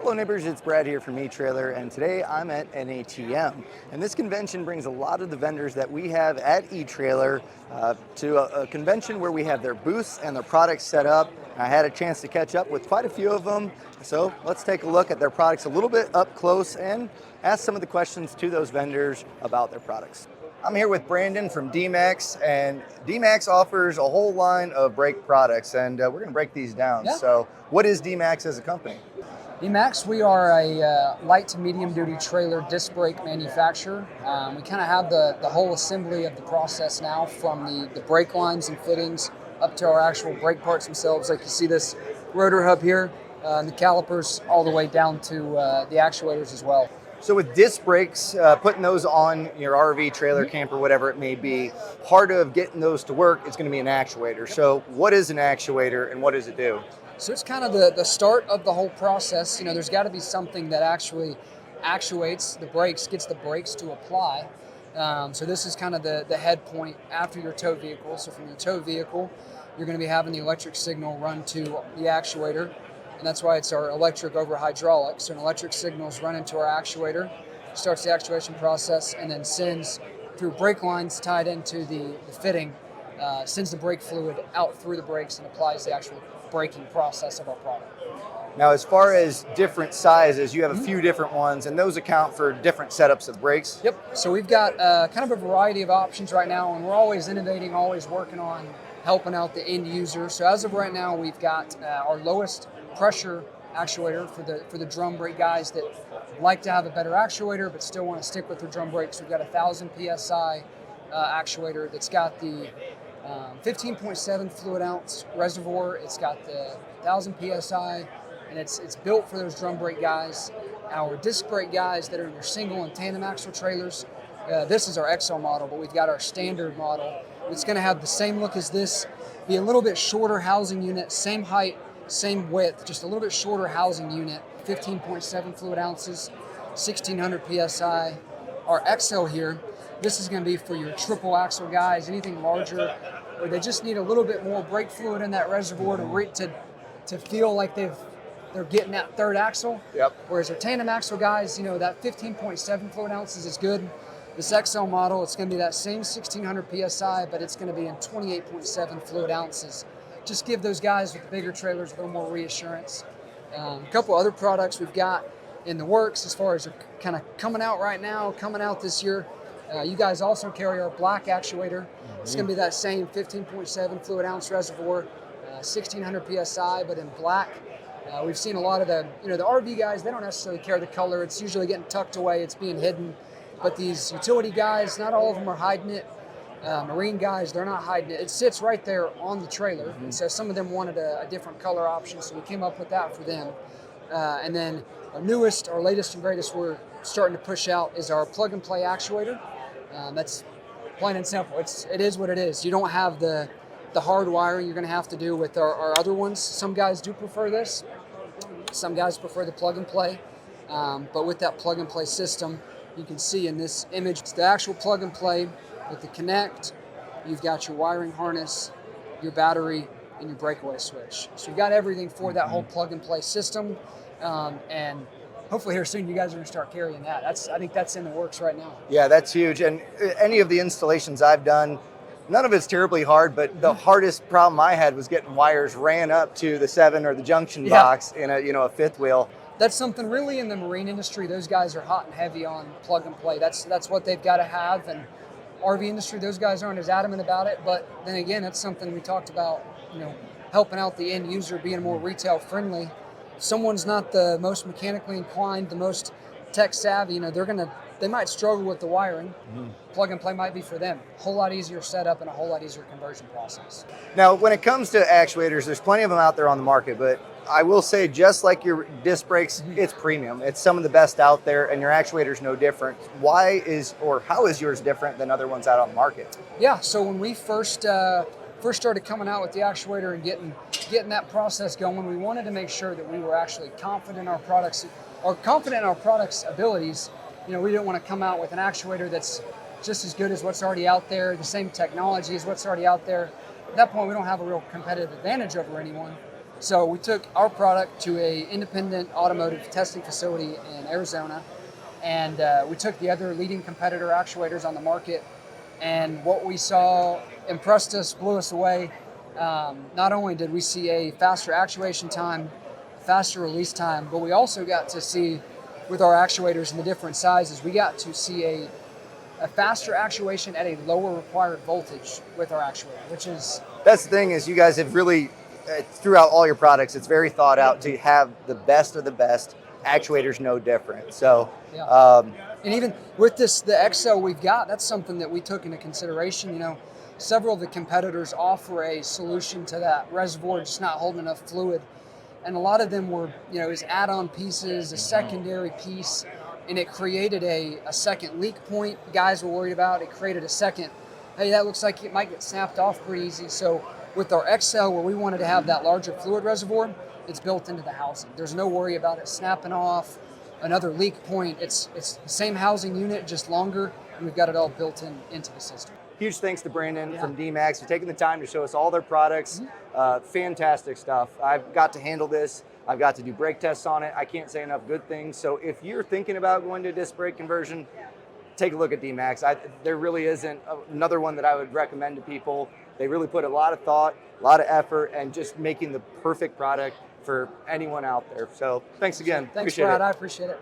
Hello neighbors, it's Brad here from Etrailer, and today I'm at NATM. And this convention brings a lot of the vendors that we have at Etrailer to a convention where we have their booths and their products set up. I had a chance to catch up with quite a few of them, so let's take a look at their products a little bit up close and ask some of the questions to those vendors about their products. I'm here with Brandon from DeeMaxx, and DeeMaxx offers a whole line of brake products, and we're going to break these down. Yeah. So what is DeeMaxx as a company? DeeMaxx, we are a light to medium duty trailer disc brake manufacturer. We kind of have the whole assembly of the process now, from the brake lines and fittings up to our actual brake parts themselves. Like you see this rotor hub here, and the calipers, all the way down to the actuators as well. So with disc brakes, putting those on your RV, trailer, camper, whatever it may be, part of getting those to work is going to be an actuator. So what is an actuator and what does it do? So it's kind of the start of the whole process. You know, there's got to be something that actually actuates the brakes, gets the brakes to apply. So this is kind of the head point after your tow vehicle. So from your tow vehicle, you're going to be having the electric signal run to the actuator. And that's why it's our electric over hydraulic. So an electric signal is run into our actuator, starts the actuation process, and then sends through brake lines tied into the fitting, sends the brake fluid out through the brakes and applies the actual braking process of our product. Now, as far as different sizes, you have a few different ones, and those account for different setups of brakes? Yep. So we've got kind of a variety of options right now, and we're always innovating, always working on helping out the end user. So as of right now, we've got our lowest pressure actuator for the drum brake guys that like to have a better actuator but still want to stick with their drum brakes. We've got a 1,000 psi actuator that's got the 15.7 fluid ounce reservoir. It's got the 1,000 psi, and it's built for those drum brake guys. Our disc brake guys that are in your single and tandem axle trailers, this is our XL model, but we've got our standard model. It's going to have the same look as this, be a little bit shorter housing unit, same height, same width, just a little bit shorter housing unit, 15.7 fluid ounces, 1,600 psi. Our XL here, this is going to be for your triple axle guys, anything larger, where they just need a little bit more brake fluid in that reservoir to feel like they're getting that third axle. Yep. Whereas our tandem axle guys, you know, that 15.7 fluid ounces is good. This XL model, it's going to be that same 1,600 psi, but it's going to be in 28.7 fluid ounces. Just give those guys with the bigger trailers a little more reassurance. A couple other products we've got in the works as far as are kind of coming out right now, coming out this year. You guys also carry our black actuator. It's going to be that same 15.7 fluid ounce reservoir, 1,600 psi, but in black. We've seen a lot of the RV guys, they don't necessarily care the color. It's usually getting tucked away, it's being hidden. But these utility guys, not all of them are hiding it. Marine guys, they're not hiding it. It sits right there on the trailer. And so some of them wanted a different color option, so we came up with that for them. And then our newest, our latest and greatest we're starting to push out is our plug and play actuator. That's plain and simple. It is what it is. You don't have the hard wiring you're going to have to do with our other ones. Some guys do prefer this. Some guys prefer the plug and play. But with that plug and play system, you can see in this image, it's the actual plug and play with the connect. You've got your wiring harness, your battery, and your breakaway switch. So you've got everything for that whole plug and play system. And hopefully here soon you guys are going to start carrying that. I think that's in the works right now. Yeah, that's huge. And any of the installations I've done, none of it's terribly hard, but the hardest problem I had was getting wires ran up to the 7 or the junction box in a fifth wheel. That's something really in the marine industry. Those guys are hot and heavy on plug and play. That's what they've got to have. And RV industry, those guys aren't as adamant about it. But then again, that's something we talked about, helping out the end user, being more retail friendly. If someone's not the most mechanically inclined, the most tech savvy, they might struggle with the wiring. Plug and play might be for them. A whole lot easier setup and a whole lot easier conversion process. Now, when it comes to actuators, there's plenty of them out there on the market, but I will say, just like your disc brakes, it's premium. It's some of the best out there, and your actuator's no different. How is yours different than other ones out on the market? Yeah, so when we first started coming out with the actuator and getting that process going, we wanted to make sure that we were actually confident in our products, abilities. We didn't want to come out with an actuator that's just as good as what's already out there, the same technology as what's already out there. At that point, we don't have a real competitive advantage over anyone. So we took our product to a independent automotive testing facility in Arizona, and we took the other leading competitor actuators on the market, and what we saw impressed us, blew us away. Not only did we see a faster actuation time, faster release time, but we also got to see with our actuators in the different sizes, we got to see a faster actuation at a lower required voltage with our actuator, which is... That's the thing, is you guys have really, throughout all your products, it's very thought out to have the best of the best. Actuators no different. So, yeah. And even with this, the XL we've got, that's something that we took into consideration. You know, several of the competitors offer a solution to that reservoir just not holding enough fluid. And a lot of them were, you know, as add-on pieces, a secondary piece, and it created a second leak point guys were worried about. It created a second, hey, that looks like it might get snapped off pretty easy. So with our XL, where we wanted to have that larger fluid reservoir, it's built into the housing. There's no worry about it snapping off, another leak point. It's the same housing unit, just longer, and we've got it all built into the system. Huge thanks to Brandon from DeeMaxx for taking the time to show us all their products. Fantastic stuff. I've got to handle this. I've got to do brake tests on it. I can't say enough good things. So if you're thinking about going to disc brake conversion, take a look at DeeMaxx. There really isn't another one that I would recommend to people. They really put a lot of thought, a lot of effort, and just making the perfect product for anyone out there. So thanks again. Thanks, appreciate Brad. it. I appreciate it.